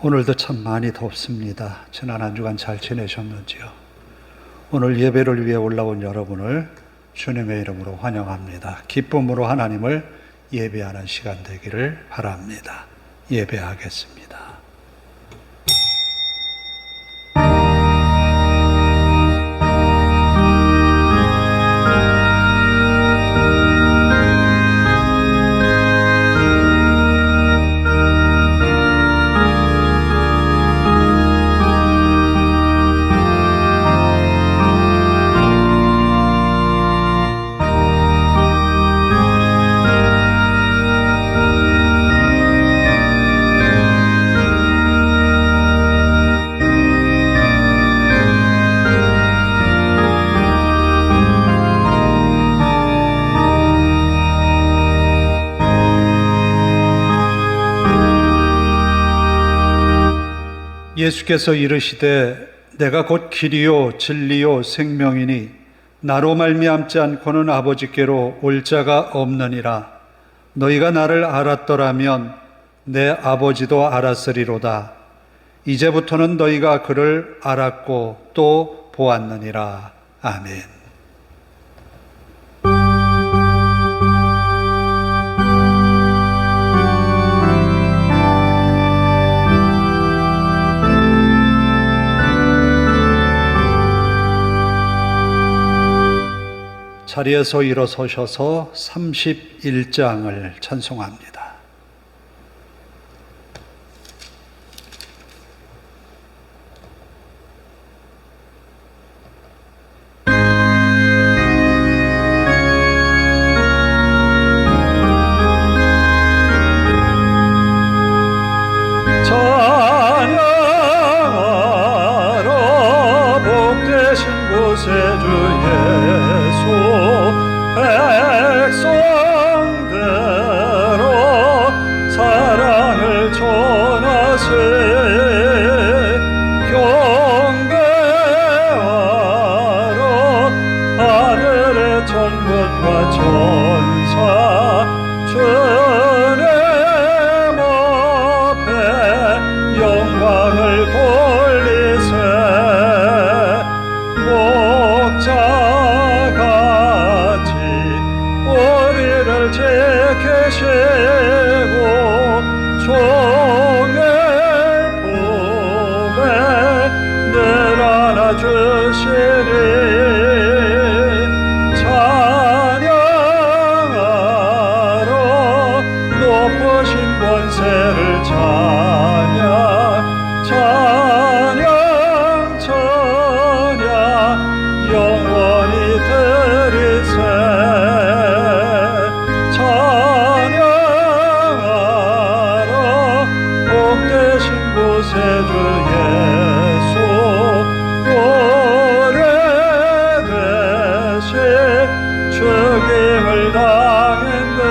오늘도 참 많이 덥습니다. 지난 한 주간 잘 지내셨는지요? 오늘 예배를 위해 올라온 여러분을 주님의 이름으로 환영합니다. 기쁨으로 하나님을 예배하는 시간 되기를 바랍니다. 예배하겠습니다. 예수께서 이르시되 내가 곧 길이요 진리요 생명이니 나로 말미암지 않고는 아버지께로 올 자가 없느니라. 너희가 나를 알았더라면 내 아버지도 알았으리로다. 이제부터는 너희가 그를 알았고 또 보았느니라. 아멘. 자리에서 일어서셔서 31장을 찬송합니다. 찬양하라 복되신 곳에 주 예수 백성대로 사랑을 전하세 경배하러 하늘의 천군과 천사 주님 앞에 영광을 돌리세 목자같이 우리를 지키시고 종의 품에 늘 안아주시니 찬양하러 높으신 권세를 찬양 찬양 찬양 영원히 드리세 찬양하라 복되신 곳에 주 예수 오래되신 죽임을 당했네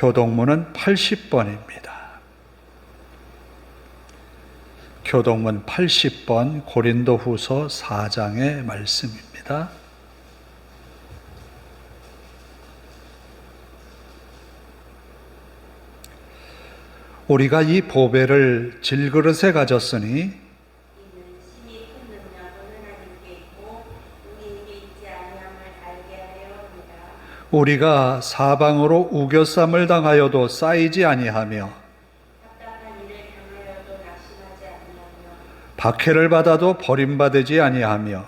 교동문은 80번입니다. 교동문 80번 고린도후서 4장의 말씀입니다. 우리가 이 보배를 질그릇에 가졌으니 우리가 사방으로 우겨쌈을 당하여도 쌓이지 아니하며 박해를 받아도 버림받지 아니하며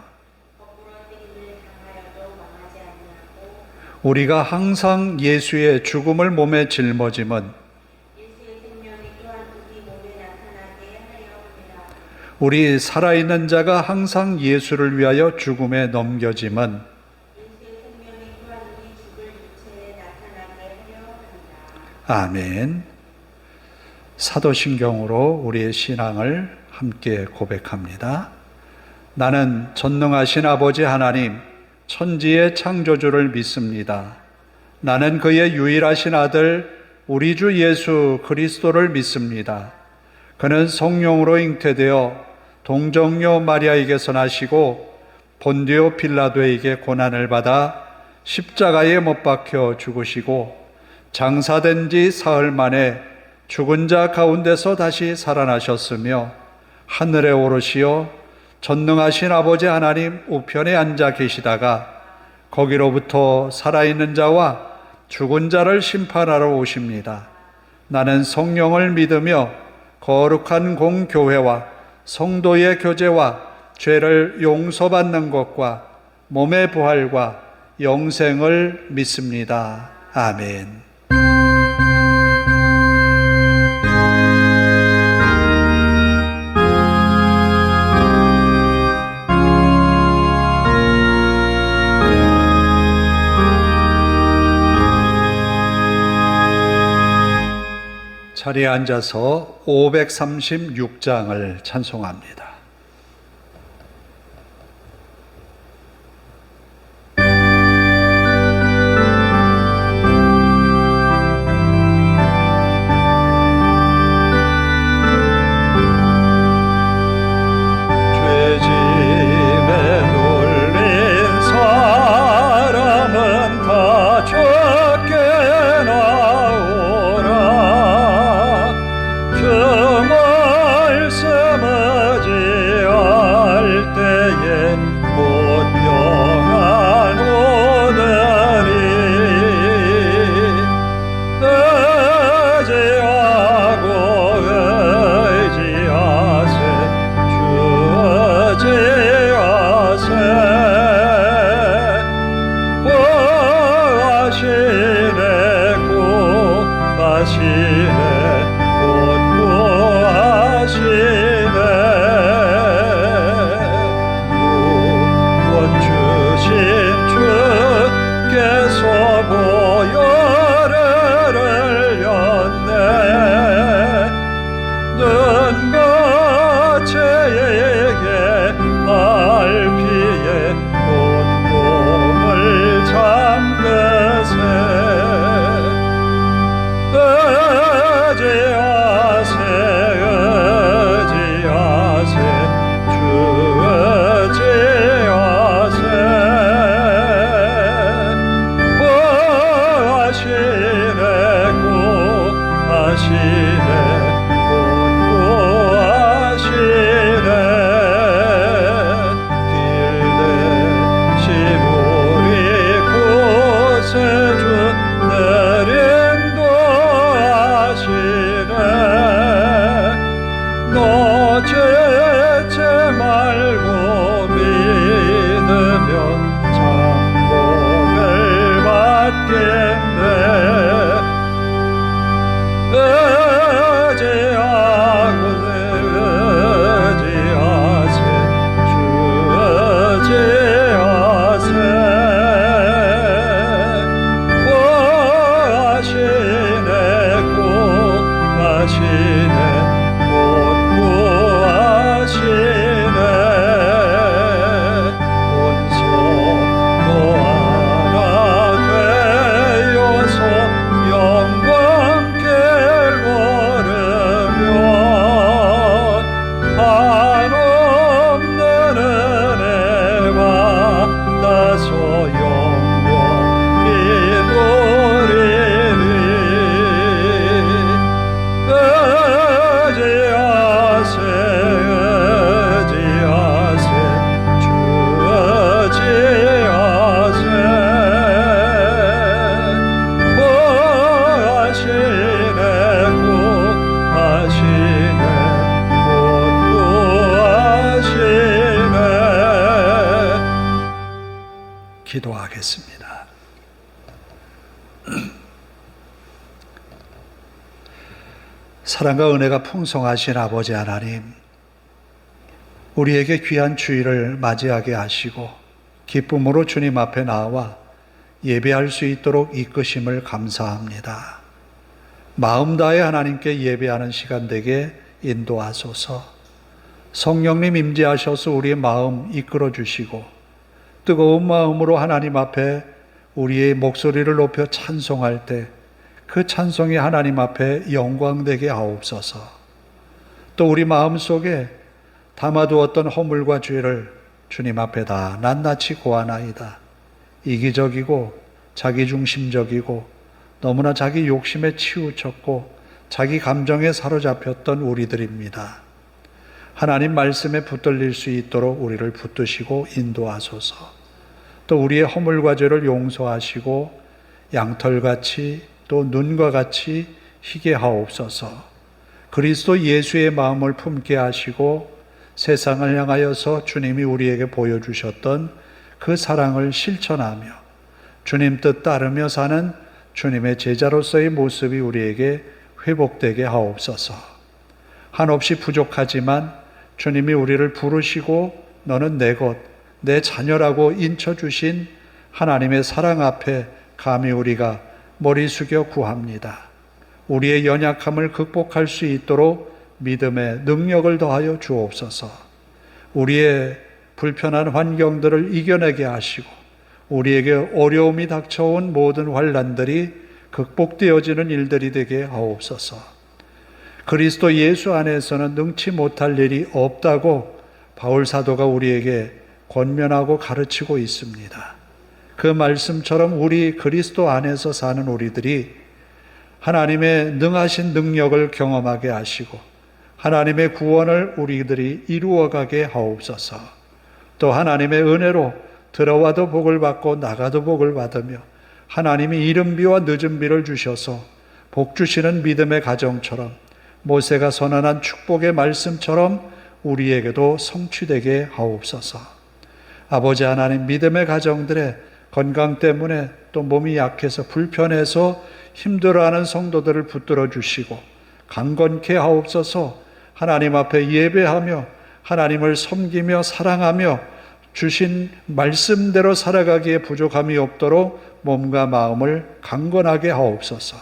우리가 항상 예수의 죽음을 몸에 짊어짐은 우리 살아있는 자가 항상 예수를 위하여 죽음에 넘겨짐은 아멘. 사도신경으로 우리의 신앙을 함께 고백합니다. 나는 전능하신 아버지 하나님, 천지의 창조주를 믿습니다. 나는 그의 유일하신 아들 우리 주 예수 그리스도를 믿습니다. 그는 성령으로 잉태되어 동정녀 마리아에게서 나시고 본디오 빌라도에게 고난을 받아 십자가에 못 박혀 죽으시고 장사된 지 사흘 만에 죽은 자 가운데서 다시 살아나셨으며 하늘에 오르시어 전능하신 아버지 하나님 우편에 앉아 계시다가 거기로부터 살아있는 자와 죽은 자를 심판하러 오십니다. 나는 성령을 믿으며 거룩한 공교회와 성도의 교제와 죄를 용서받는 것과 몸의 부활과 영생을 믿습니다. 아멘. 자리에 앉아서 536장을 찬송합니다. 말씀하지 기도하겠습니다. 사랑과 은혜가 풍성하신 아버지 하나님, 우리에게 귀한 주일을 맞이하게 하시고 기쁨으로 주님 앞에 나와 예배할 수 있도록 이끄심을 감사합니다. 마음 다해 하나님께 예배하는 시간 되게 인도하소서. 성령님 임재하셔서 우리의 마음 이끌어 주시고 뜨거운 마음으로 하나님 앞에 우리의 목소리를 높여 찬송할 때 그 찬송이 하나님 앞에 영광되게 하옵소서. 또 우리 마음속에 담아두었던 허물과 죄를 주님 앞에 다 낱낱이 고하나이다. 이기적이고 자기중심적이고 너무나 자기 욕심에 치우쳤고 자기 감정에 사로잡혔던 우리들입니다. 하나님 말씀에 붙들릴 수 있도록 우리를 붙드시고 인도하소서. 또 우리의 허물과 죄를 용서하시고 양털같이 또 눈과 같이 희게 하옵소서. 그리스도 예수의 마음을 품게 하시고 세상을 향하여서 주님이 우리에게 보여주셨던 그 사랑을 실천하며 주님 뜻 따르며 사는 주님의 제자로서의 모습이 우리에게 회복되게 하옵소서. 한없이 부족하지만 주님이 우리를 부르시고 너는 내 것, 내 자녀라고 인쳐주신 하나님의 사랑 앞에 감히 우리가 머리 숙여 구합니다. 우리의 연약함을 극복할 수 있도록 믿음의 능력을 더하여 주옵소서. 우리의 불편한 환경들을 이겨내게 하시고 우리에게 어려움이 닥쳐온 모든 환난들이 극복되어지는 일들이 되게 하옵소서. 그리스도 예수 안에서는 능치 못할 일이 없다고 바울 사도가 우리에게 권면하고 가르치고 있습니다. 그 말씀처럼 우리 그리스도 안에서 사는 우리들이 하나님의 능하신 능력을 경험하게 하시고 하나님의 구원을 우리들이 이루어가게 하옵소서. 또 하나님의 은혜로 들어와도 복을 받고 나가도 복을 받으며 하나님이 이른 비와 늦은 비를 주셔서 복 주시는 믿음의 가정처럼 모세가 선언한 축복의 말씀처럼 우리에게도 성취되게 하옵소서. 아버지 하나님, 믿음의 가정들의 건강 때문에 또 몸이 약해서 불편해서 힘들어하는 성도들을 붙들어 주시고 강건케 하옵소서. 하나님 앞에 예배하며 하나님을 섬기며 사랑하며 주신 말씀대로 살아가기에 부족함이 없도록 몸과 마음을 강건하게 하옵소서.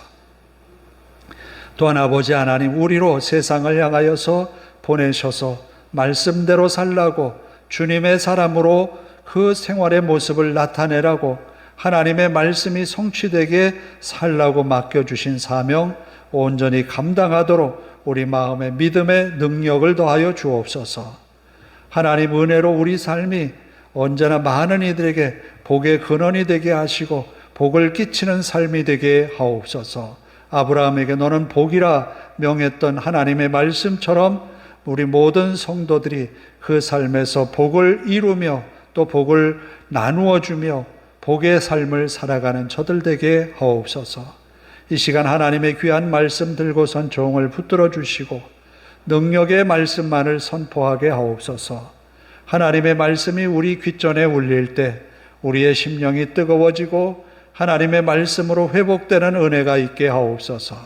또한 아버지 하나님, 우리로 세상을 향하여서 보내셔서 말씀대로 살라고 주님의 사람으로 그 생활의 모습을 나타내라고 하나님의 말씀이 성취되게 살라고 맡겨주신 사명 온전히 감당하도록 우리 마음에 믿음의 능력을 더하여 주옵소서. 하나님 은혜로 우리 삶이 언제나 많은 이들에게 복의 근원이 되게 하시고 복을 끼치는 삶이 되게 하옵소서. 아브라함에게 너는 복이라 명했던 하나님의 말씀처럼 우리 모든 성도들이 그 삶에서 복을 이루며 또 복을 나누어 주며 복의 삶을 살아가는 저들 되게 하옵소서. 이 시간 하나님의 귀한 말씀 들고선 종을 붙들어 주시고 능력의 말씀만을 선포하게 하옵소서. 하나님의 말씀이 우리 귓전에 울릴 때 우리의 심령이 뜨거워지고 하나님의 말씀으로 회복되는 은혜가 있게 하옵소서.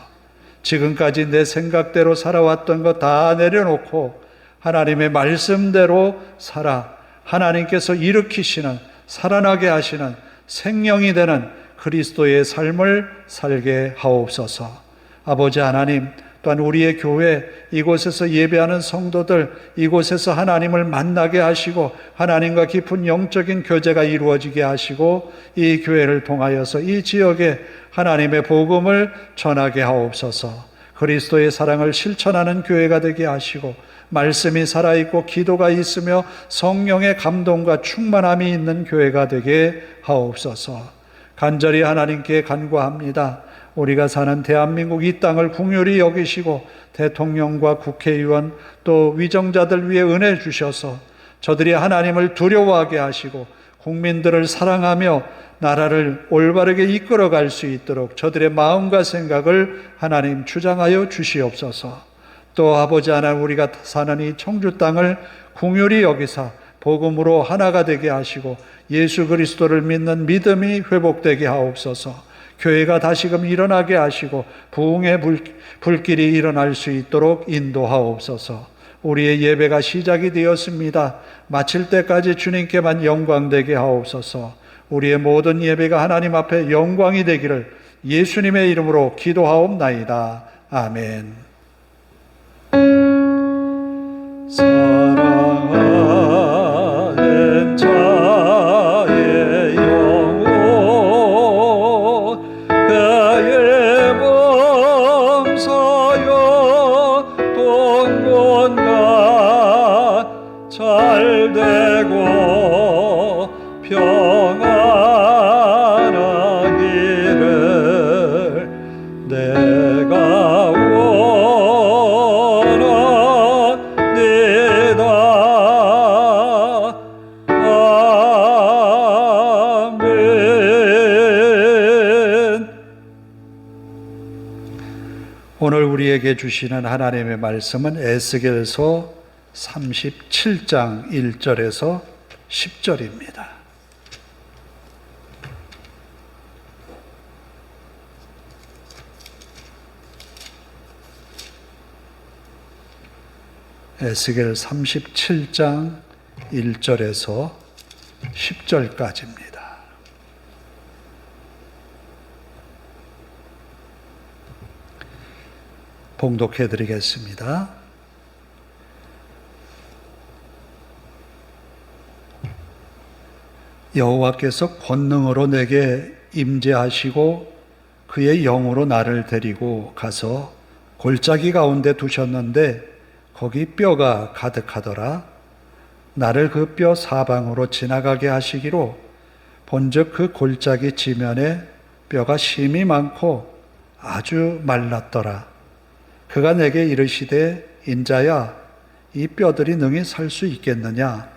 지금까지 내 생각대로 살아왔던 것 다 내려놓고 하나님의 말씀대로 살아 하나님께서 일으키시는 살아나게 하시는 생명이 되는 그리스도의 삶을 살게 하옵소서. 아버지 하나님, 또한 우리의 교회 이곳에서 예배하는 성도들 이곳에서 하나님을 만나게 하시고 하나님과 깊은 영적인 교제가 이루어지게 하시고 이 교회를 통하여서 이 지역에 하나님의 복음을 전하게 하옵소서. 그리스도의 사랑을 실천하는 교회가 되게 하시고 말씀이 살아있고 기도가 있으며 성령의 감동과 충만함이 있는 교회가 되게 하옵소서. 간절히 하나님께 간구합니다. 우리가 사는 대한민국 이 땅을 긍휼히 여기시고 대통령과 국회의원 또 위정자들 위해 은혜 주셔서 저들이 하나님을 두려워하게 하시고 국민들을 사랑하며 나라를 올바르게 이끌어갈 수 있도록 저들의 마음과 생각을 하나님 주장하여 주시옵소서. 또 아버지 하나님, 우리가 사는 이 청주 땅을 긍휼히 여기사 복음으로 하나가 되게 하시고 예수 그리스도를 믿는 믿음이 회복되게 하옵소서. 교회가 다시금 일어나게 하시고 부흥의 불길이 일어날 수 있도록 인도하옵소서. 우리의 예배가 시작이 되었습니다. 마칠 때까지 주님께만 영광되게 하옵소서. 우리의 모든 예배가 하나님 앞에 영광이 되기를 예수님의 이름으로 기도하옵나이다. 아멘. 사랑하는 자의 영혼 그의 범사여 동건가 잘되고 평안하기를 내가 원합니다. 아멘. 오늘 우리에게 주시는 하나님의 말씀은 에스겔서 37장 1절에서 10절입니다. 에스겔 37장 1절에서 10절까지입니다. 봉독해 드리겠습니다. 여호와께서 권능으로 내게 임재하시고 그의 영으로 나를 데리고 가서 골짜기 가운데 두셨는데 거기 뼈가 가득하더라. 나를 그 뼈 사방으로 지나가게 하시기로 본즉 그 골짜기 지면에 뼈가 심이 많고 아주 말랐더라. 그가 내게 이르시되 인자야 이 뼈들이 능히 살 수 있겠느냐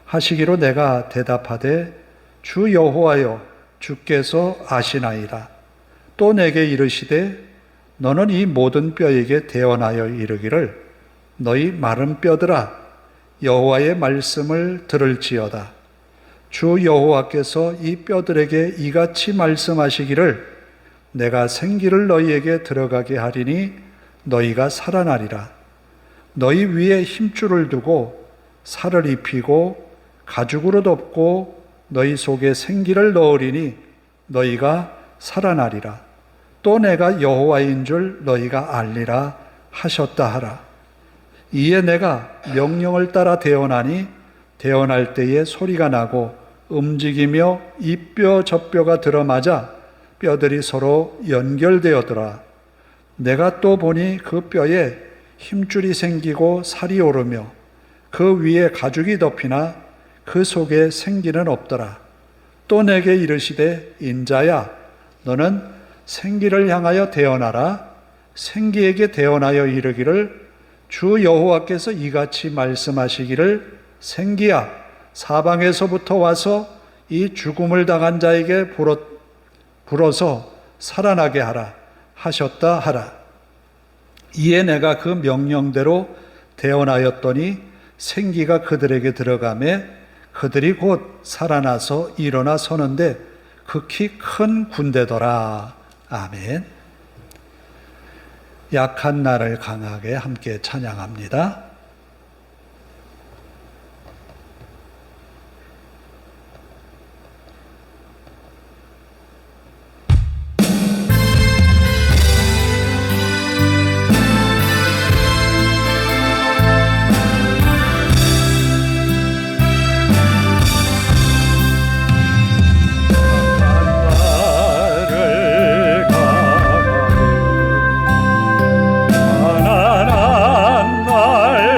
하시기로 내가 대답하되 주 여호와여 주께서 아시나이다. 또 내게 이르시되 너는 이 모든 뼈에게 대언하여 이르기를 너희 마른 뼈들아 여호와의 말씀을 들을지어다. 주 여호와께서 이 뼈들에게 이같이 말씀하시기를 내가 생기를 너희에게 들어가게 하리니 너희가 살아나리라. 너희 위에 힘줄을 두고 살을 입히고 가죽으로 덮고 너희 속에 생기를 넣으리니 너희가 살아나리라. 또 내가 여호와인 줄 너희가 알리라 하셨다 하라. 이에 내가 명령을 따라 대언하니 대언할 때에 소리가 나고 움직이며 이 뼈 저 뼈가 들어맞아 뼈들이 서로 연결되었더라. 내가 또 보니 그 뼈에 힘줄이 생기고 살이 오르며 그 위에 가죽이 덮이나 그 속에 생기는 없더라. 또 내게 이르시되 인자야 너는 생기를 향하여 대언하라. 생기에게 대언하여 이르기를 주 여호와께서 이같이 말씀하시기를 생기야 사방에서부터 와서 이 죽음을 당한 자에게 불어서 살아나게 하라 하셨다 하라. 이에 내가 그 명령대로 대언하였더니 생기가 그들에게 들어가매 그들이 곧 살아나서 일어나 서는데 극히 큰 군대더라. 아멘. 약한 나를 강하게 함께 찬양합니다. 가난한 날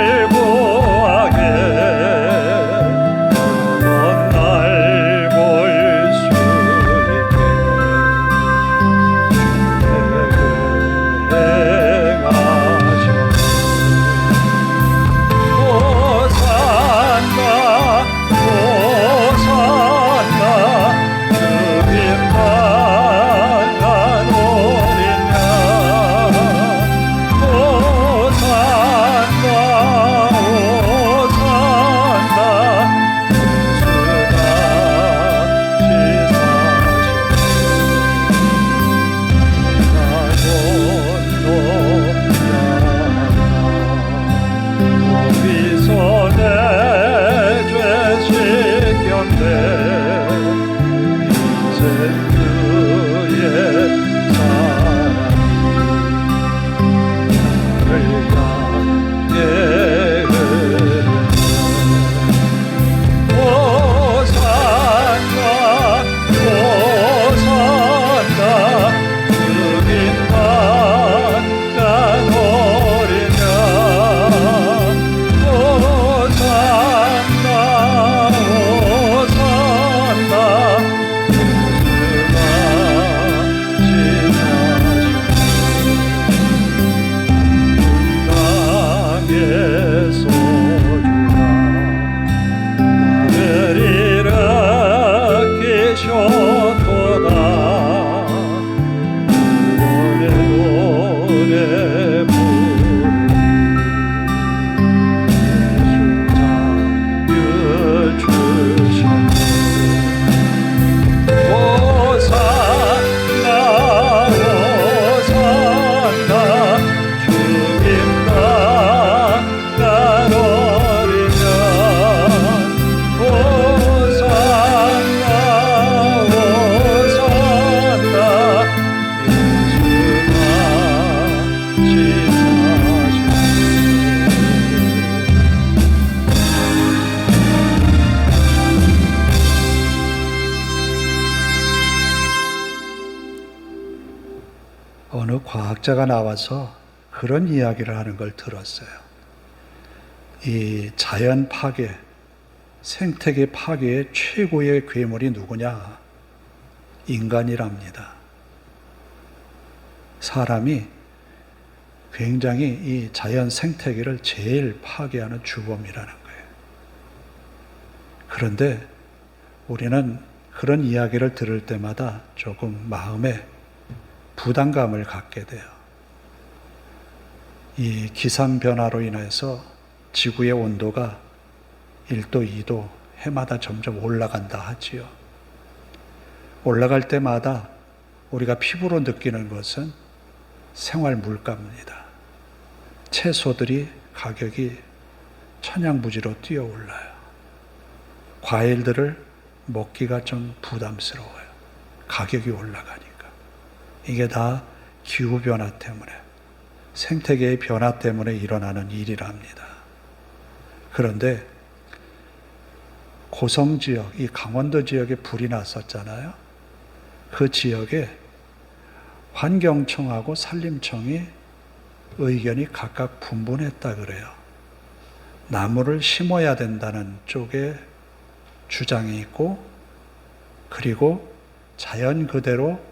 어느 과학자가 나와서 그런 이야기를 하는 걸 들었어요. 이 자연 파괴, 생태계 파괴의 최고의 괴물이 누구냐? 인간이랍니다. 사람이 굉장히 이 자연 생태계를 제일 파괴하는 주범이라는 거예요. 그런데 우리는 그런 이야기를 들을 때마다 조금 마음에 부담감을 갖게 돼요. 이 기상 변화로 인해서 지구의 온도가 1도, 2도 해마다 점점 올라간다 하지요. 올라갈 때마다 우리가 피부로 느끼는 것은 생활 물가입니다. 채소들이 가격이 천양부지로 뛰어올라요. 과일들을 먹기가 좀 부담스러워요. 가격이 올라가니까. 이게 다 기후변화 때문에, 생태계의 변화 때문에 일어나는 일이랍니다. 그런데 고성지역, 이 강원도 지역에 불이 났었잖아요. 그 지역에 환경청하고 산림청이 의견이 각각 분분했다 그래요. 나무를 심어야 된다는 쪽에 주장이 있고, 그리고 자연 그대로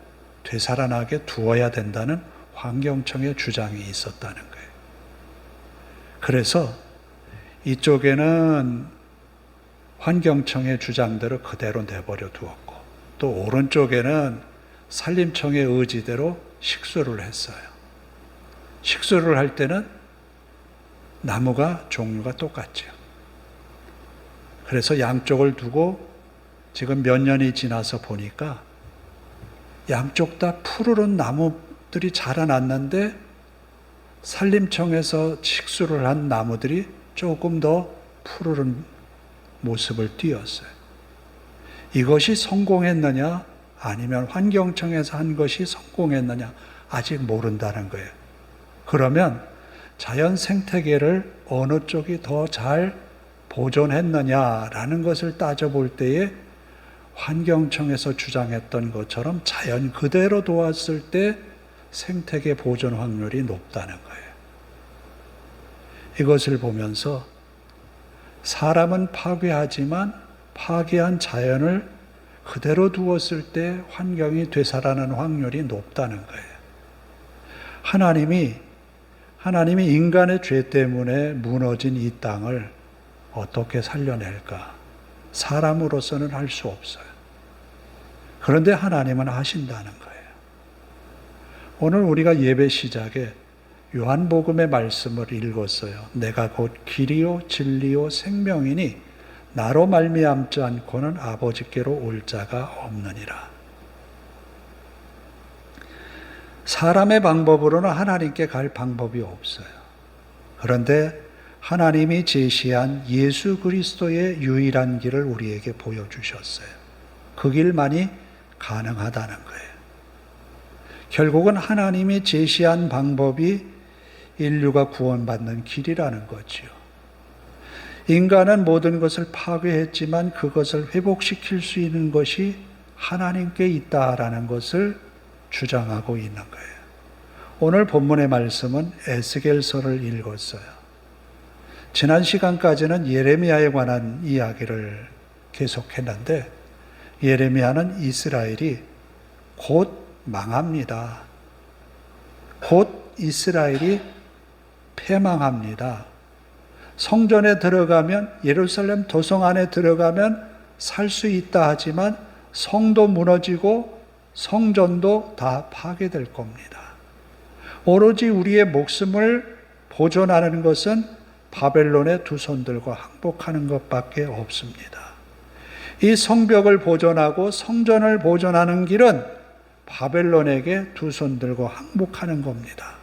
되살아나게 두어야 된다는 환경청의 주장이 있었다는 거예요. 그래서 이쪽에는 환경청의 주장대로 그대로 내버려 두었고, 또 오른쪽에는 산림청의 의지대로 식수를 했어요. 식수를 할 때는 나무가 종류가 똑같죠. 그래서 양쪽을 두고 지금 몇 년이 지나서 보니까 양쪽 다 푸르른 나무들이 자라났는데 산림청에서 식수를 한 나무들이 조금 더 푸르른 모습을 띄었어요. 이것이 성공했느냐 아니면 환경청에서 한 것이 성공했느냐 아직 모른다는 거예요. 그러면 자연 생태계를 어느 쪽이 더 잘 보존했느냐라는 것을 따져볼 때에 환경청에서 주장했던 것처럼 자연 그대로 두었을 때 생태계 보존 확률이 높다는 거예요. 이것을 보면서 사람은 파괴하지만 파괴한 자연을 그대로 두었을 때 환경이 되살아나는 확률이 높다는 거예요. 하나님이 인간의 죄 때문에 무너진 이 땅을 어떻게 살려낼까? 사람으로서는 할 수 없어요. 그런데 하나님은 하신다는 거예요. 오늘 우리가 예배 시작에 요한복음의 말씀을 읽었어요. 내가 곧 길이요 진리요 생명이니 나로 말미암지 않고는 아버지께로 올 자가 없느니라. 사람의 방법으로는 하나님께 갈 방법이 없어요. 그런데 하나님이 제시한 예수 그리스도의 유일한 길을 우리에게 보여주셨어요. 그 길만이 가능하다는 거예요. 결국은 하나님이 제시한 방법이 인류가 구원받는 길이라는 거지요. 인간은 모든 것을 파괴했지만 그것을 회복시킬 수 있는 것이 하나님께 있다라는 것을 주장하고 있는 거예요. 오늘 본문의 말씀은 에스겔서를 읽었어요. 지난 시간까지는 예레미야에 관한 이야기를 계속했는데 예레미야는 이스라엘이 곧 망합니다. 곧 이스라엘이 패망합니다. 성전에 들어가면, 예루살렘 도성 안에 들어가면 살 수 있다 하지만 성도 무너지고 성전도 다 파괴될 겁니다. 오로지 우리의 목숨을 보존하는 것은 바벨론의 두 손들과 항복하는 것밖에 없습니다. 이 성벽을 보존하고 성전을 보존하는 길은 바벨론에게 두 손 들고 항복하는 겁니다.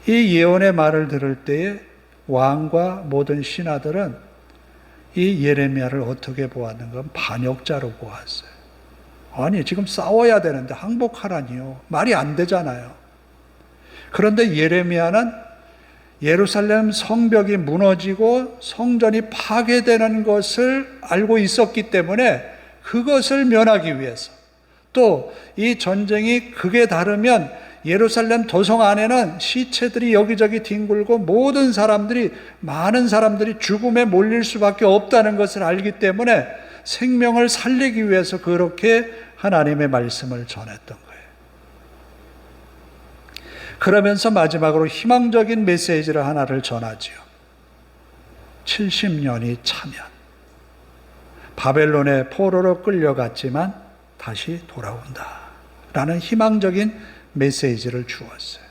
이 예언의 말을 들을 때에 왕과 모든 신하들은 이 예레미야를 어떻게 보았는가? 반역자로 보았어요. 아니, 지금 싸워야 되는데 항복하라니요. 말이 안 되잖아요. 그런데 예레미야는 예루살렘 성벽이 무너지고 성전이 파괴되는 것을 알고 있었기 때문에 그것을 면하기 위해서, 또 이 전쟁이 극에 다르면 예루살렘 도성 안에는 시체들이 여기저기 뒹굴고 모든 사람들이, 많은 사람들이 죽음에 몰릴 수밖에 없다는 것을 알기 때문에 생명을 살리기 위해서 그렇게 하나님의 말씀을 전했던 거예요. 그러면서 마지막으로 희망적인 메시지를 하나를 전하지요. 70년이 차면 바벨론의 포로로 끌려갔지만 다시 돌아온다 라는 희망적인 메시지를 주었어요.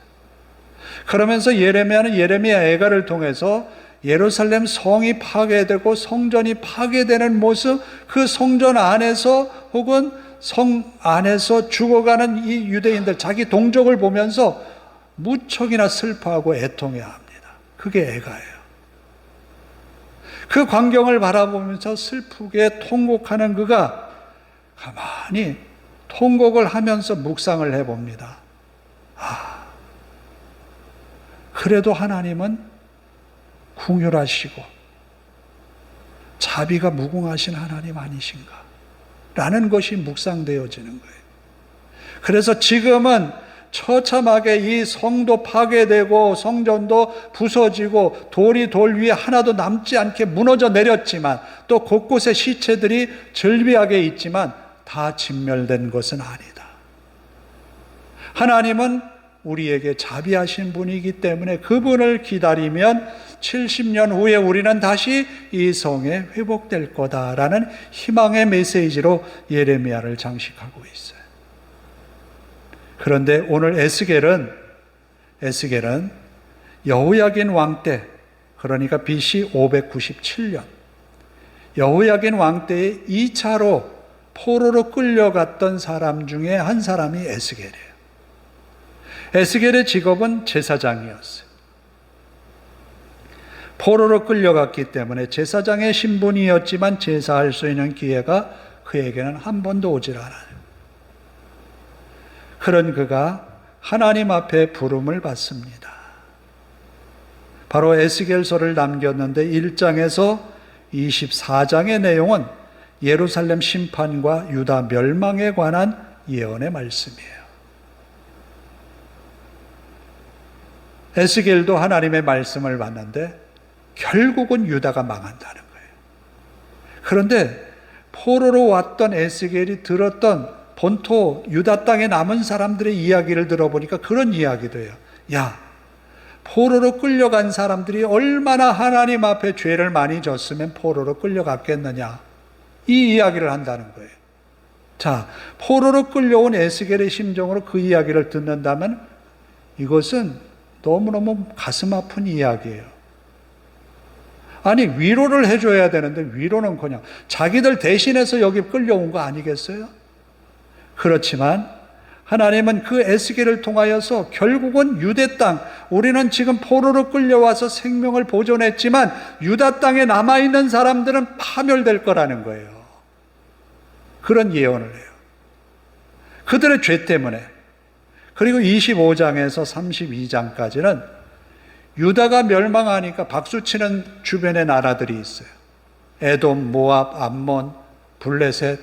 그러면서 예레미야는 예레미야 애가를 통해서 예루살렘 성이 파괴되고 성전이 파괴되는 모습, 그 성전 안에서 혹은 성 안에서 죽어가는 이 유대인들, 자기 동족을 보면서 무척이나 슬퍼하고 애통해야 합니다. 그게 애가예요. 그 광경을 바라보면서 슬프게 통곡하는 그가 가만히 통곡을 하면서 묵상을 해봅니다. 그래도 하나님은 궁휼하시고 자비가 무궁하신 하나님 아니신가? 라는 것이 묵상되어지는 거예요. 그래서 지금은 처참하게 이 성도 파괴되고 성전도 부서지고 돌이 돌 위에 하나도 남지 않게 무너져 내렸지만 또 곳곳에 시체들이 절비하게 있지만 다 진멸된 것은 아니다. 하나님은 우리에게 자비하신 분이기 때문에 그분을 기다리면 70년 후에 우리는 다시 이 성에 회복될 거다라는 희망의 메시지로 예레미야를 장식하고 있어요. 그런데 오늘 에스겔은 여호야긴 왕 때, 그러니까 BC 597년 여호야긴 왕 때에 2차로 포로로 끌려갔던 사람 중에 한 사람이 에스겔이에요. 에스겔의 직업은 제사장이었어요. 포로로 끌려갔기 때문에 제사장의 신분이었지만 제사할 수 있는 기회가 그에게는 한 번도 오질 않아요. 그런 그가 하나님 앞에 부름을 받습니다. 바로 에스겔서를 남겼는데 1장에서 24장의 내용은 예루살렘 심판과 유다 멸망에 관한 예언의 말씀이에요. 에스겔도 하나님의 말씀을 받는데 결국은 유다가 망한다는 거예요. 그런데 포로로 왔던 에스겔이 들었던 본토 유다 땅에 남은 사람들의 이야기를 들어보니까 그런 이야기도 해요. 야, 포로로 끌려간 사람들이 얼마나 하나님 앞에 죄를 많이 졌으면 포로로 끌려갔겠느냐, 이 이야기를 한다는 거예요. 자, 포로로 끌려온 에스겔의 심정으로 그 이야기를 듣는다면 이것은 너무너무 가슴 아픈 이야기예요. 아니, 위로를 해줘야 되는데 위로는 그냥 자기들 대신해서 여기 끌려온 거 아니겠어요? 그렇지만 하나님은 그 에스겔을 통하여서 결국은 유대 땅, 우리는 지금 포로로 끌려와서 생명을 보존했지만 유다 땅에 남아있는 사람들은 파멸될 거라는 거예요. 그런 예언을 해요. 그들의 죄 때문에. 그리고 25장에서 32장까지는 유다가 멸망하니까 박수치는 주변의 나라들이 있어요. 에돔, 모압, 암몬, 블레셋,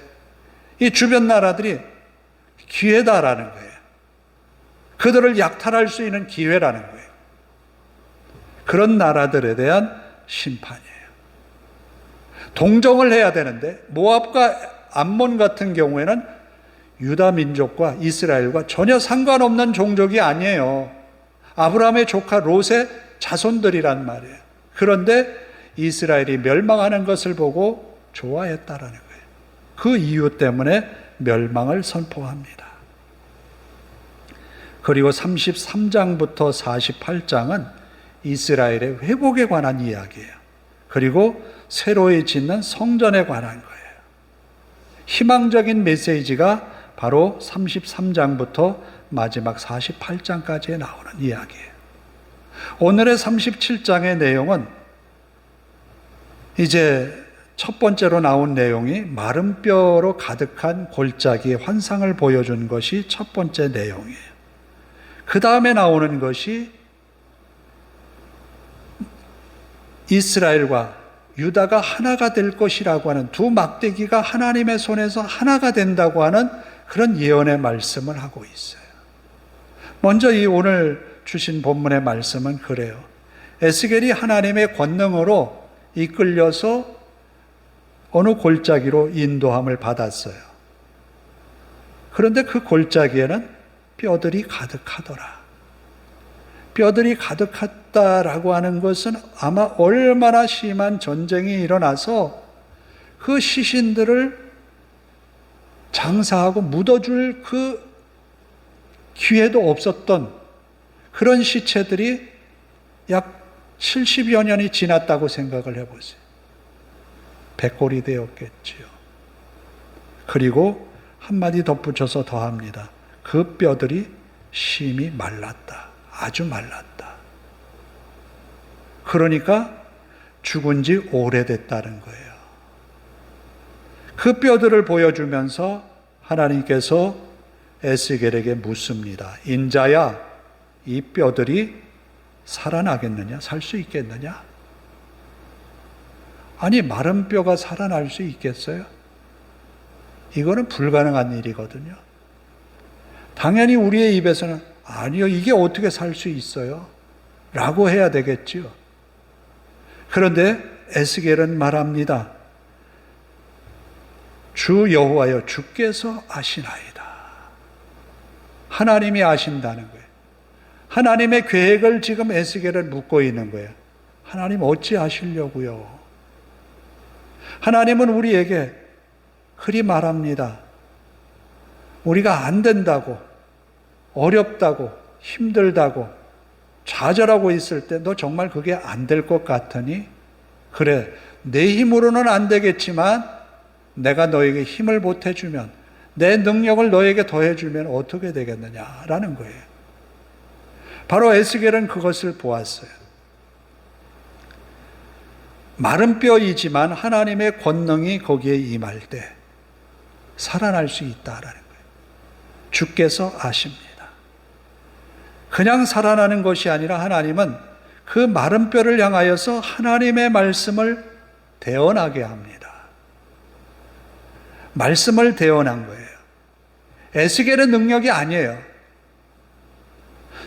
이 주변 나라들이 기회다라는 거예요. 그들을 약탈할 수 있는 기회라는 거예요. 그런 나라들에 대한 심판이에요. 동정을 해야 되는데 모압과 암몬 같은 경우에는 유다 민족과 이스라엘과 전혀 상관없는 종족이 아니에요. 아브라함의 조카 롯의 자손들이란 말이에요. 그런데 이스라엘이 멸망하는 것을 보고 좋아했다라는 거예요. 그 이유 때문에 멸망을 선포합니다. 그리고 33장부터 48장은 이스라엘의 회복에 관한 이야기예요. 그리고 새로이 짓는 성전에 관한 거예요. 희망적인 메시지가 바로 33장부터 마지막 48장까지에 나오는 이야기예요. 오늘의 37장의 내용은 이제 첫 번째로 나온 내용이 마른 뼈로 가득한 골짜기의 환상을 보여준 것이 첫 번째 내용이에요. 그 다음에 나오는 것이 이스라엘과 유다가 하나가 될 것이라고 하는 두 막대기가 하나님의 손에서 하나가 된다고 하는 그런 예언의 말씀을 하고 있어요. 먼저 이 오늘 주신 본문의 말씀은 그래요. 에스겔이 하나님의 권능으로 이끌려서 어느 골짜기로 인도함을 받았어요. 그런데 그 골짜기에는 뼈들이 가득하더라. 뼈들이 가득하다라고 하는 것은 아마 얼마나 심한 전쟁이 일어나서 그 시신들을 장사하고 묻어줄 그 기회도 없었던 그런 시체들이 약 70여 년이 지났다고 생각을 해보세요. 백골이 되었겠지요. 그리고 한마디 덧붙여서 더합니다. 그 뼈들이 심히 말랐다. 아주 말랐다. 그러니까 죽은 지 오래됐다는 거예요. 그 뼈들을 보여주면서 하나님께서 에스겔에게 묻습니다. 인자야, 이 뼈들이 살아나겠느냐? 살 수 있겠느냐? 아니, 마른 뼈가 살아날 수 있겠어요? 이거는 불가능한 일이거든요. 당연히 우리의 입에서는 아니요, 이게 어떻게 살 수 있어요? 라고 해야 되겠지요. 그런데 에스겔은 말합니다. 주 여호와여, 주께서 아시나이다. 하나님이 아신다는 거예요. 하나님의 계획을 지금 에스겔은 묻고 있는 거예요. 하나님 어찌 아시려고요? 하나님은 우리에게 그리 말합니다. 우리가 안 된다고, 어렵다고, 힘들다고, 좌절하고 있을 때 너 정말 그게 안 될 것 같으니? 그래, 내 힘으로는 안 되겠지만 내가 너에게 힘을 보태주면, 내 능력을 너에게 더해주면 어떻게 되겠느냐라는 거예요. 바로 에스겔은 그것을 보았어요. 마른 뼈이지만 하나님의 권능이 거기에 임할 때 살아날 수 있다라는 거예요. 주께서 아십니다. 그냥 살아나는 것이 아니라 하나님은 그 마른 뼈를 향하여서 하나님의 말씀을 대언하게 합니다. 말씀을 대언한 거예요. 에스겔의 능력이 아니에요.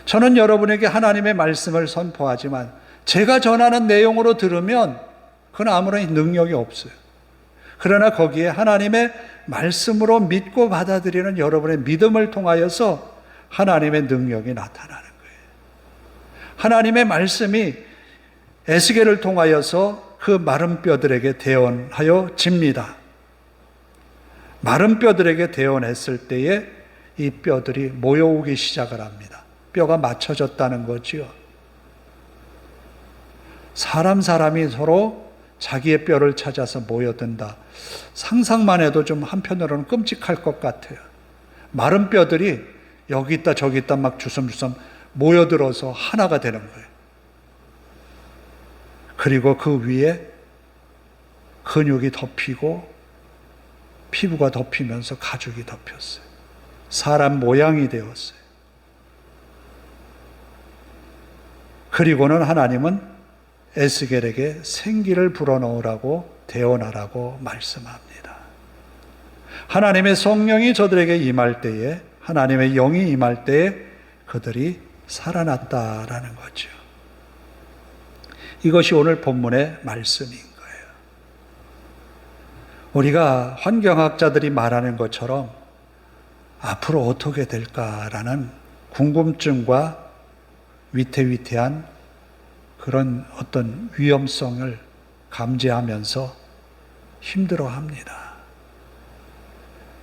저는 여러분에게 하나님의 말씀을 선포하지만 제가 전하는 내용으로 들으면 그건 아무런 능력이 없어요. 그러나 거기에 하나님의 말씀으로 믿고 받아들이는 여러분의 믿음을 통하여서 하나님의 능력이 나타나는 거예요. 하나님의 말씀이 에스겔을 통하여서 그 마른 뼈들에게 대언하여집니다. 마른 뼈들에게 대언했을 때에 이 뼈들이 모여오기 시작을 합니다. 뼈가 맞춰졌다는 거지요. 사람이 서로 자기의 뼈를 찾아서 모여든다. 상상만 해도 좀 한편으로는 끔찍할 것 같아요. 마른 뼈들이 여기 있다 저기 있다 막 주섬주섬 모여들어서 하나가 되는 거예요. 그리고 그 위에 근육이 덮이고 피부가 덮이면서 가죽이 덮였어요. 사람 모양이 되었어요. 그리고는 하나님은 에스겔에게 생기를 불어넣으라고 대언하라고 말씀합니다. 하나님의 성령이 저들에게 임할 때에, 하나님의 영이 임할 때에 그들이 살아났다라는 거죠. 이것이 오늘 본문의 말씀인 거예요. 우리가 환경학자들이 말하는 것처럼 앞으로 어떻게 될까라는 궁금증과 위태위태한 그런 어떤 위험성을 감지하면서 힘들어합니다.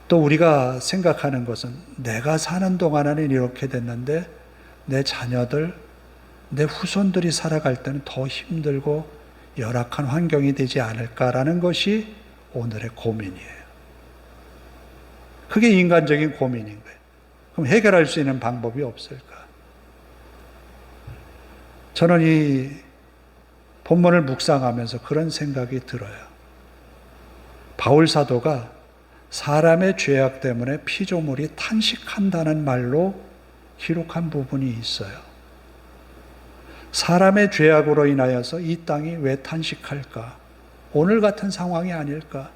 또 우리가 생각하는 것은 내가 사는 동안에는 이렇게 됐는데 내 자녀들, 내 후손들이 살아갈 때는 더 힘들고 열악한 환경이 되지 않을까라는 것이 오늘의 고민이에요. 그게 인간적인 고민인 거예요. 그럼 해결할 수 있는 방법이 없을까? 저는 이 본문을 묵상하면서 그런 생각이 들어요. 바울 사도가 사람의 죄악 때문에 피조물이 탄식한다는 말로 기록한 부분이 있어요. 사람의 죄악으로 인하여서 이 땅이 왜 탄식할까? 오늘 같은 상황이 아닐까?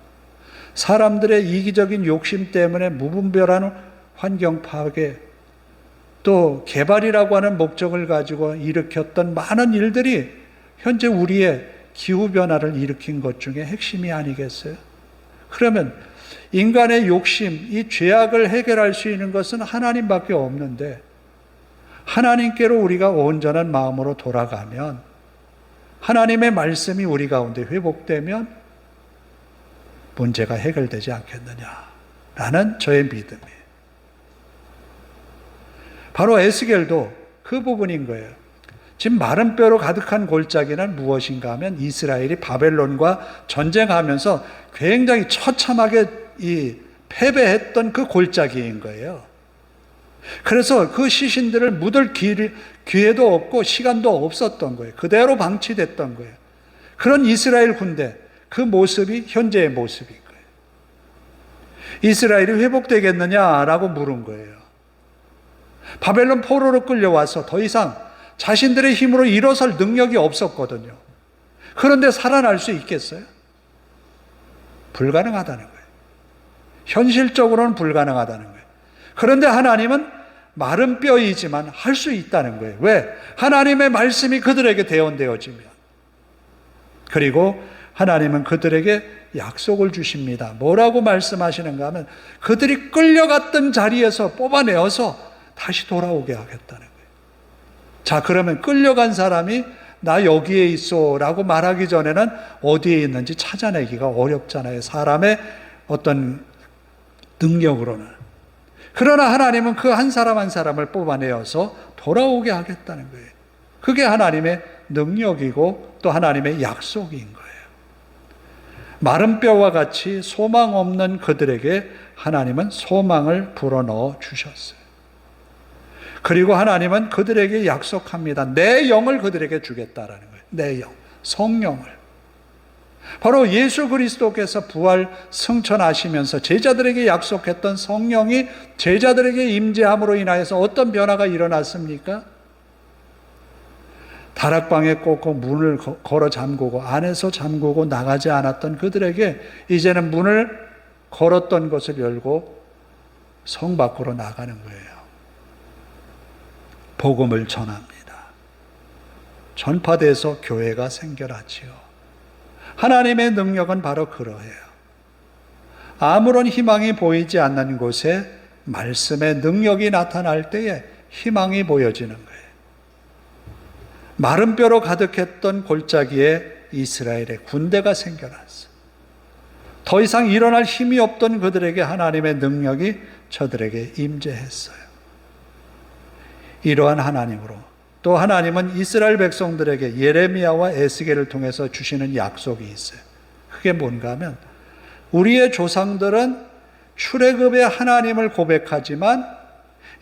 사람들의 이기적인 욕심 때문에 무분별한 환경 파괴, 또 개발이라고 하는 목적을 가지고 일으켰던 많은 일들이 현재 우리의 기후변화를 일으킨 것 중에 핵심이 아니겠어요? 그러면 인간의 욕심, 이 죄악을 해결할 수 있는 것은 하나님밖에 없는데, 하나님께로 우리가 온전한 마음으로 돌아가면, 하나님의 말씀이 우리 가운데 회복되면 문제가 해결되지 않겠느냐라는 저의 믿음이에요. 바로 에스겔도 그 부분인 거예요. 지금 마른 뼈로 가득한 골짜기는 무엇인가 하면 이스라엘이 바벨론과 전쟁하면서 굉장히 처참하게 패배했던 그 골짜기인 거예요. 그래서 그 시신들을 묻을 기회도 없고 시간도 없었던 거예요. 그대로 방치됐던 거예요. 그런 이스라엘 군대, 그 모습이 현재의 모습인 거예요. 이스라엘이 회복되겠느냐라고 물은 거예요. 바벨론 포로로 끌려와서 더 이상 자신들의 힘으로 일어설 능력이 없었거든요. 그런데 살아날 수 있겠어요? 불가능하다는 거예요. 현실적으로는 불가능하다는 거예요. 그런데 하나님은 마른 뼈이지만 할 수 있다는 거예요. 왜? 하나님의 말씀이 그들에게 대언되어지면. 그리고 하나님은 그들에게 약속을 주십니다. 뭐라고 말씀하시는가 하면 그들이 끌려갔던 자리에서 뽑아내어서 다시 돌아오게 하겠다는 거예요. 자, 그러면 끌려간 사람이 나 여기에 있어 라고 말하기 전에는 어디에 있는지 찾아내기가 어렵잖아요. 사람의 어떤 능력으로는. 그러나 하나님은 그 한 사람 한 사람을 뽑아내어서 돌아오게 하겠다는 거예요. 그게 하나님의 능력이고 또 하나님의 약속인 거예요. 마른 뼈와 같이 소망 없는 그들에게 하나님은 소망을 불어넣어 주셨어요. 그리고 하나님은 그들에게 약속합니다. 내 영을 그들에게 주겠다라는 거예요. 내 영, 성령을. 바로 예수 그리스도께서 부활 승천하시면서 제자들에게 약속했던 성령이 제자들에게 임재함으로 인하여서 어떤 변화가 일어났습니까? 다락방에 꽂고 문을 걸어 잠그고 안에서 잠그고 나가지 않았던 그들에게 이제는 문을 걸었던 것을 열고 성 밖으로 나가는 거예요. 복음을 전합니다. 전파돼서 교회가 생겨나지요. 하나님의 능력은 바로 그러해요. 아무런 희망이 보이지 않는 곳에 말씀의 능력이 나타날 때에 희망이 보여지는 거예요. 마른 뼈로 가득했던 골짜기에 이스라엘의 군대가 생겨났어요. 더 이상 일어날 힘이 없던 그들에게 하나님의 능력이 저들에게 임재했어요. 이러한 하나님으로 또 하나님은 이스라엘 백성들에게 예레미야와 에스겔을 통해서 주시는 약속이 있어요. 그게 뭔가 하면 우리의 조상들은 출애굽의 하나님을 고백하지만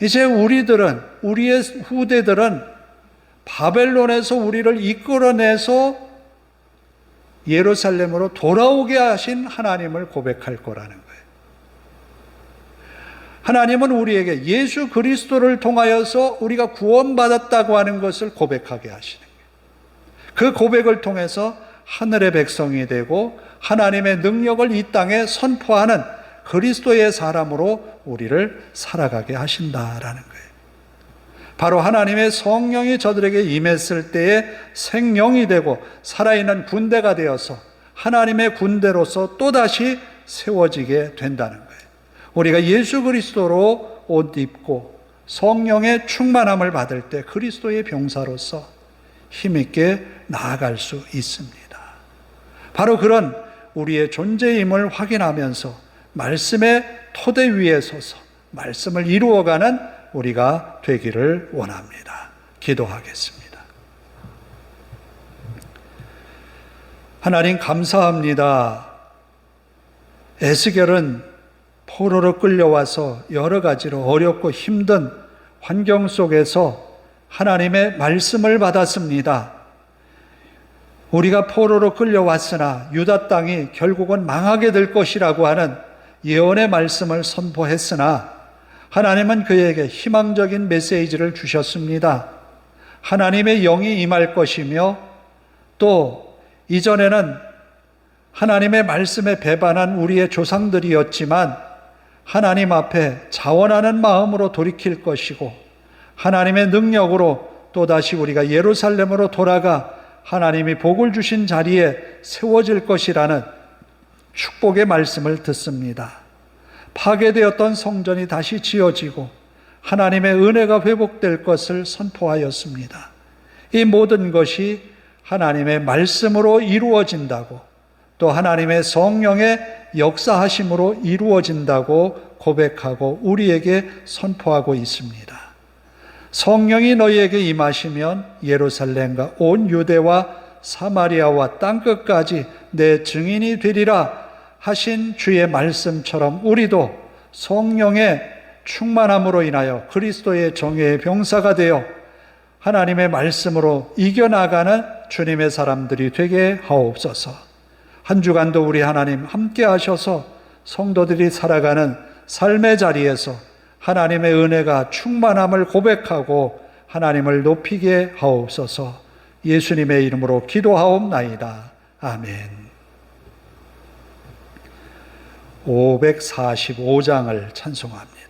이제 우리의 후대들은 바벨론에서 우리를 이끌어내서 예루살렘으로 돌아오게 하신 하나님을 고백할 거라는 거예요. 하나님은 우리에게 예수 그리스도를 통하여서 우리가 구원받았다고 하는 것을 고백하게 하시는 거예요. 그 고백을 통해서 하늘의 백성이 되고 하나님의 능력을 이 땅에 선포하는 그리스도의 사람으로 우리를 살아가게 하신다라는 거예요. 바로 하나님의 성령이 저들에게 임했을 때에 생명이 되고 살아있는 군대가 되어서 하나님의 군대로서 또다시 세워지게 된다는 거예요. 우리가 예수 그리스도로 옷 입고 성령의 충만함을 받을 때 그리스도의 병사로서 힘있게 나아갈 수 있습니다. 바로 그런 우리의 존재임을 확인하면서 말씀의 토대 위에 서서 말씀을 이루어가는 우리가 되기를 원합니다. 기도하겠습니다. 하나님 감사합니다. 에스겔은 포로로 끌려와서 여러 가지로 어렵고 힘든 환경 속에서 하나님의 말씀을 받았습니다. 우리가 포로로 끌려왔으나 유다 땅이 결국은 망하게 될 것이라고 하는 예언의 말씀을 선포했으나 하나님은 그에게 희망적인 메시지를 주셨습니다. 하나님의 영이 임할 것이며 또 이전에는 하나님의 말씀에 배반한 우리의 조상들이었지만 하나님 앞에 자원하는 마음으로 돌이킬 것이고 하나님의 능력으로 또다시 우리가 예루살렘으로 돌아가 하나님이 복을 주신 자리에 세워질 것이라는 축복의 말씀을 듣습니다. 파괴되었던 성전이 다시 지어지고 하나님의 은혜가 회복될 것을 선포하였습니다. 이 모든 것이 하나님의 말씀으로 이루어진다고, 또 하나님의 성령의 역사하심으로 이루어진다고 고백하고 우리에게 선포하고 있습니다. 성령이 너희에게 임하시면 예루살렘과 온 유대와 사마리아와 땅끝까지 내 증인이 되리라 하신 주의 말씀처럼 우리도 성령의 충만함으로 인하여 그리스도의 정예의 병사가 되어 하나님의 말씀으로 이겨나가는 주님의 사람들이 되게 하옵소서. 한 주간도 우리 하나님 함께 하셔서 성도들이 살아가는 삶의 자리에서 하나님의 은혜가 충만함을 고백하고 하나님을 높이게 하옵소서. 예수님의 이름으로 기도하옵나이다. 아멘. 545장을 찬송합니다.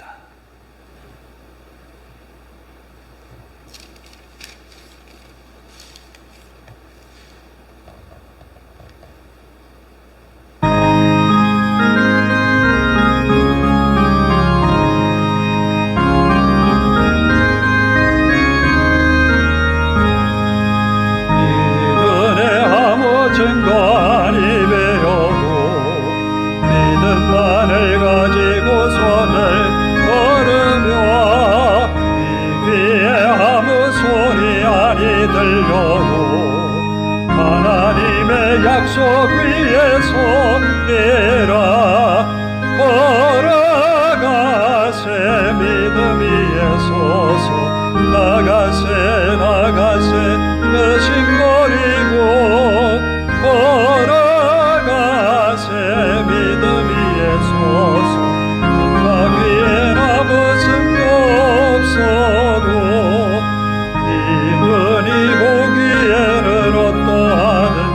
약속 위에 서리라. 걸어가세 믿음 위에 서서 나가세 나가세 배신거리고 걸어가세 믿음 위에 서서 흙박 위에 아무슨 없어도 네 눈이 보기에는 어떠하든지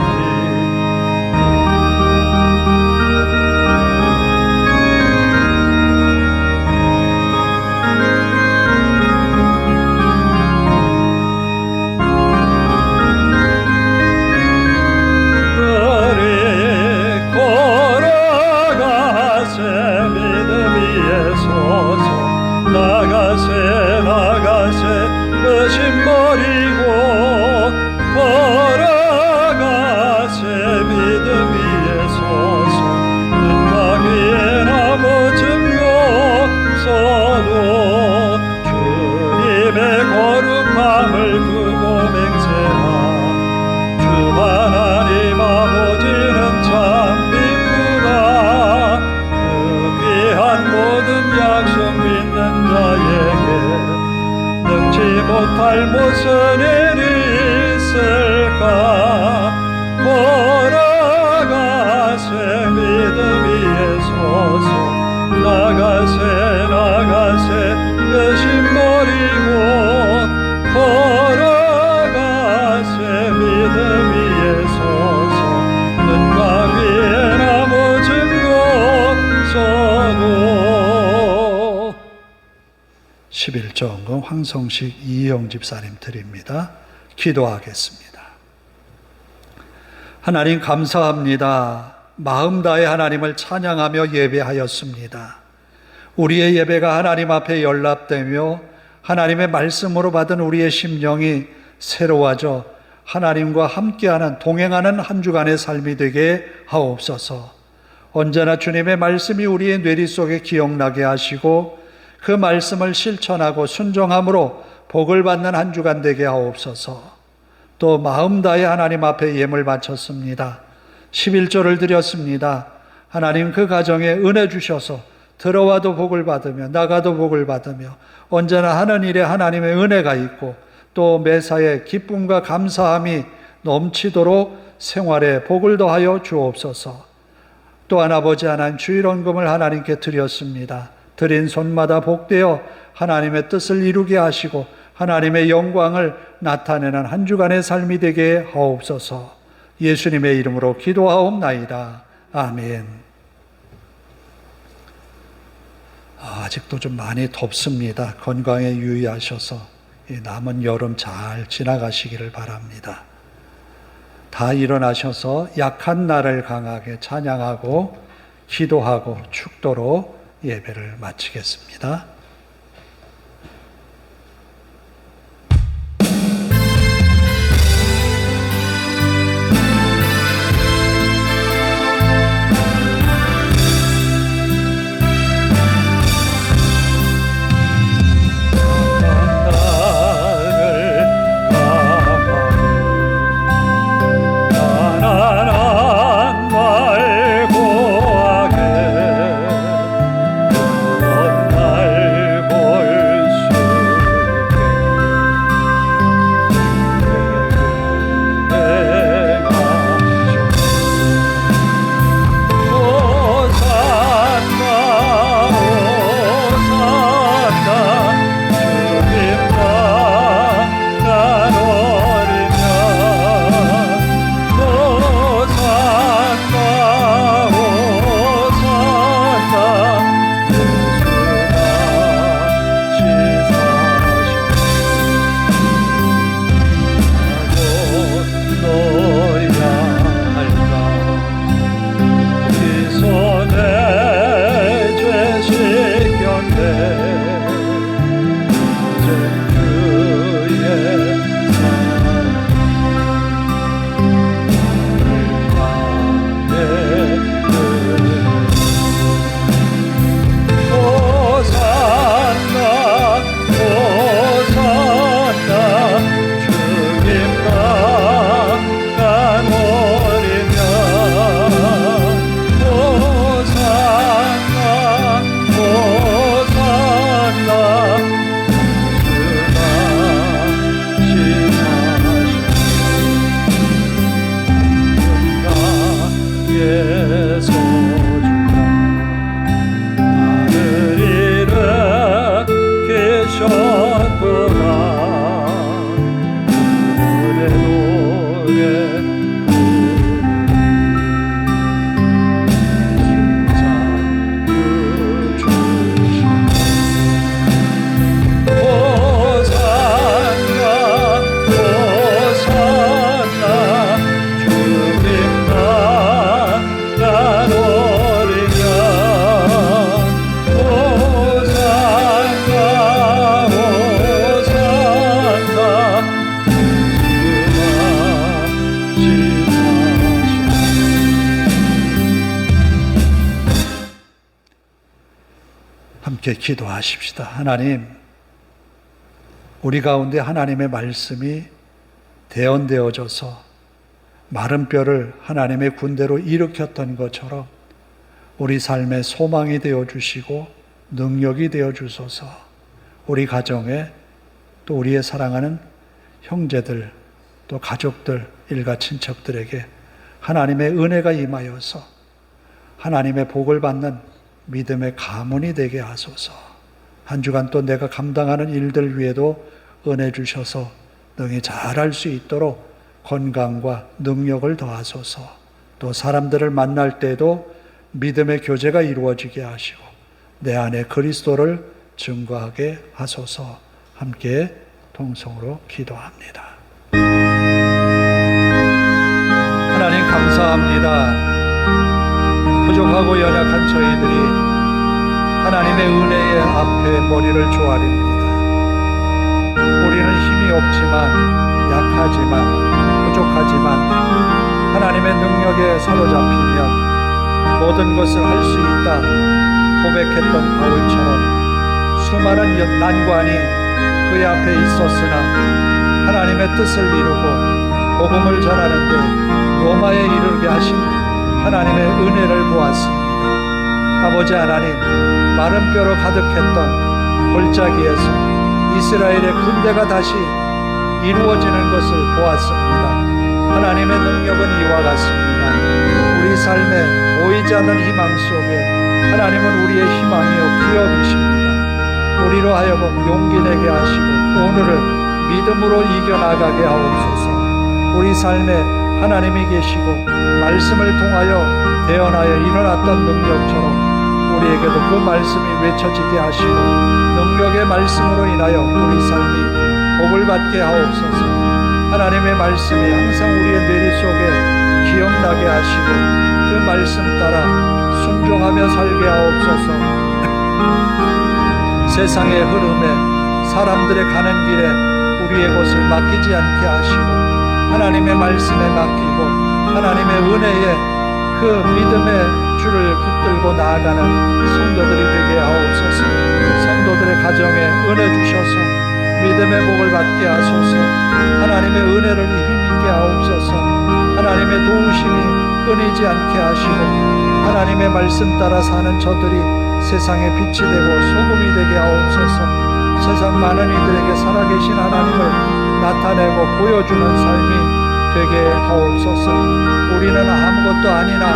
나가세 나가세 의심버리고 걸어가세 믿음 위에 서서 눈가 위에 아무 증거 없어도 주님의 거룩함을 두고 맹세하. 주 하나님 아버지는 참 기쁘다. 그 귀한 모든 약속 믿는 자에게 능치 못할 무슨 일이 있을까. 걸어가세 믿음 위에 서서 나가세 나가세 배신 버리고 걸어가세 믿음 위에 서서 눈과 귀에 아무 증거 없어도. 11조 헌금 황성식 이영 집사님 드립니다. 기도하겠습니다. 하나님 감사합니다. 마음 다해 하나님을 찬양하며 예배하였습니다. 우리의 예배가 하나님 앞에 연락되며 하나님의 말씀으로 받은 우리의 심령이 새로워져 하나님과 함께하는 동행하는 한 주간의 삶이 되게 하옵소서. 언제나 주님의 말씀이 우리의 뇌리 속에 기억나게 하시고 그 말씀을 실천하고 순종함으로 복을 받는 한 주간 되게 하옵소서. 또 마음 다해 하나님 앞에 예물 바쳤습니다. 11조를 드렸습니다. 하나님 그 가정에 은혜 주셔서 들어와도 복을 받으며 나가도 복을 받으며 언제나 하는 일에 하나님의 은혜가 있고 또 매사에 기쁨과 감사함이 넘치도록 생활에 복을 더하여 주옵소서. 또한 아버지 하나님 주일헌금을 하나님께 드렸습니다. 드린 손마다 복되어 하나님의 뜻을 이루게 하시고 하나님의 영광을 나타내는 한 주간의 삶이 되게 하옵소서. 예수님의 이름으로 기도하옵나이다. 아멘. 아직도 좀 많이 덥습니다. 건강에 유의하셔서 남은 여름 잘 지나가시기를 바랍니다. 다 일어나셔서 약한 나를 강하게 찬양하고 기도하고 축도로 예배를 마치겠습니다. 함께 기도하십시다. 하나님, 우리 가운데 하나님의 말씀이 대언되어져서 마른 뼈를 하나님의 군대로 일으켰던 것처럼 우리 삶의 소망이 되어주시고 능력이 되어주소서. 우리 가정에 또 우리의 사랑하는 형제들 또 가족들 일가 친척들에게 하나님의 은혜가 임하여서 하나님의 복을 받는 믿음의 가문이 되게 하소서. 한 주간 또 내가 감당하는 일들 위에도 은혜 주셔서 능히 잘할 수 있도록 건강과 능력을 더하소서. 또 사람들을 만날 때도 믿음의 교제가 이루어지게 하시고 내 안에 그리스도를 증거하게 하소서. 함께 동성으로 기도합니다. 하나님 감사합니다. 부족하고 연약한 저희들이 하나님의 은혜의 앞에 머리를 조아립니다. 우리는 힘이 없지만, 약하지만, 부족하지만 하나님의 능력에 사로잡히면 모든 것을 할 수 있다 고백했던 바울처럼 수많은 난관이 그의 앞에 있었으나 하나님의 뜻을 이루고 복음을 전하는데 로마에 이르게 하신 하나님의 은혜를 보았습니다. 아버지 하나님, 마른 뼈로 가득했던 골짜기에서 이스라엘의 군대가 다시 이루어지는 것을 보았습니다. 하나님의 능력은 이와 같습니다. 우리 삶에 보이지 않는 희망 속에 하나님은 우리의 희망이요 기업이십니다. 우리로 하여금 용기 내게 하시고 오늘을 믿음으로 이겨나가게 하옵소서. 우리 삶에 하나님이 계시고 말씀을 통하여 대언하여 일어났던 능력처럼 우리에게도 그 말씀이 외쳐지게 하시고 능력의 말씀으로 인하여 우리 삶이 복을 받게 하옵소서. 하나님의 말씀이 항상 우리의 뇌리 속에 기억나게 하시고 그 말씀 따라 순종하며 살게 하옵소서. 세상의 흐름에 사람들의 가는 길에 우리의 것을 맡기지 않게 하시고 하나님의 말씀에 맡기고 하나님의 은혜에 그 믿음의 줄을 붙들고 나아가는 성도들이 되게 하옵소서. 성도들의 가정에 은혜 주셔서 믿음의 복을 받게 하소서. 하나님의 은혜를 힘있게 하옵소서. 하나님의 도우심이 끊이지 않게 하시고 하나님의 말씀 따라 사는 저들이 세상의 빛이 되고 소금이 되게 하옵소서. 세상 많은 이들에게 살아계신 하나님을 나타내고 보여주는 삶이 되게 하옵소서. 우리는 아무것도 아니나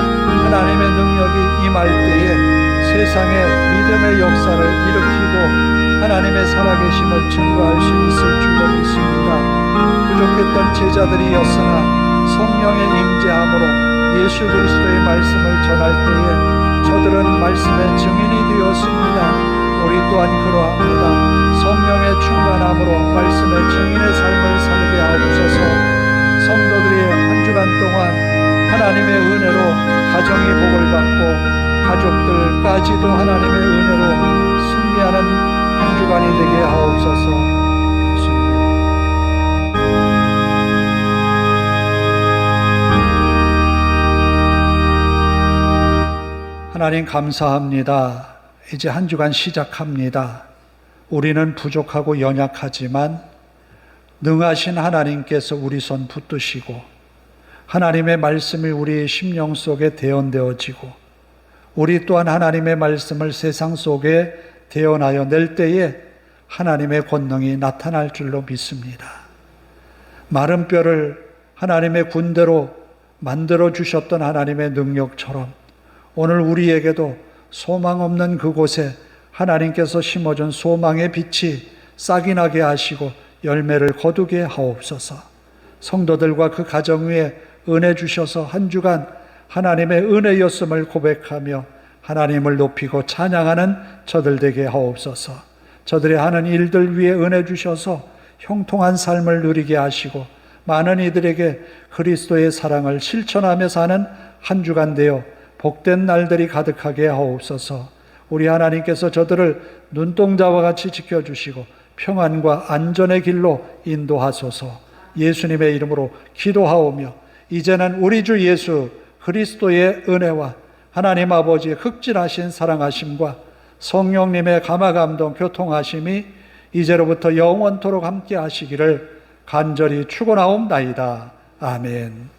하나님의 능력이 임할 때에 세상에 믿음의 역사를 일으키고 하나님의 살아계심을 증거할 수 있을 줄로 믿습니다. 부족했던 제자들이었으나 성령의 임재함으로 예수 그리스도의 말씀을 전할 때에 저들은 말씀의 증인이 되었습니다. 우리 또한 그러합니다. 성령의 충만함으로 말씀의 증인의 삶을 살게 하옵소서. 성도들이 한 주간 동안 하나님의 은혜로 가정이 복을 받고 가족들까지도 하나님의 은혜로 승리하는 한 주간이 되게 하옵소서. 하나님 감사합니다. 이제 한 주간 시작합니다. 우리는 부족하고 연약하지만 능하신 하나님께서 우리 손 붙드시고 하나님의 말씀이 우리 심령 속에 대언되어지고 우리 또한 하나님의 말씀을 세상 속에 대언하여 낼 때에 하나님의 권능이 나타날 줄로 믿습니다. 마른 뼈를 하나님의 군대로 만들어 주셨던 하나님의 능력처럼 오늘 우리에게도 소망 없는 그곳에 하나님께서 심어준 소망의 빛이 싹이 나게 하시고 열매를 거두게 하옵소서. 성도들과 그 가정 위에 은혜 주셔서 한 주간 하나님의 은혜였음을 고백하며 하나님을 높이고 찬양하는 저들 되게 하옵소서. 저들이 하는 일들 위에 은혜 주셔서 형통한 삶을 누리게 하시고 많은 이들에게 그리스도의 사랑을 실천하며 사는 한 주간 되어 복된 날들이 가득하게 하옵소서. 우리 하나님께서 저들을 눈동자와 같이 지켜주시고 평안과 안전의 길로 인도하소서. 예수님의 이름으로 기도하오며 이제는 우리 주 예수 그리스도의 은혜와 하나님 아버지의 극진하신 사랑하심과 성령님의 감화감동 교통하심이 이제로부터 영원토록 함께 하시기를 간절히 축원하옵나이다. 아멘.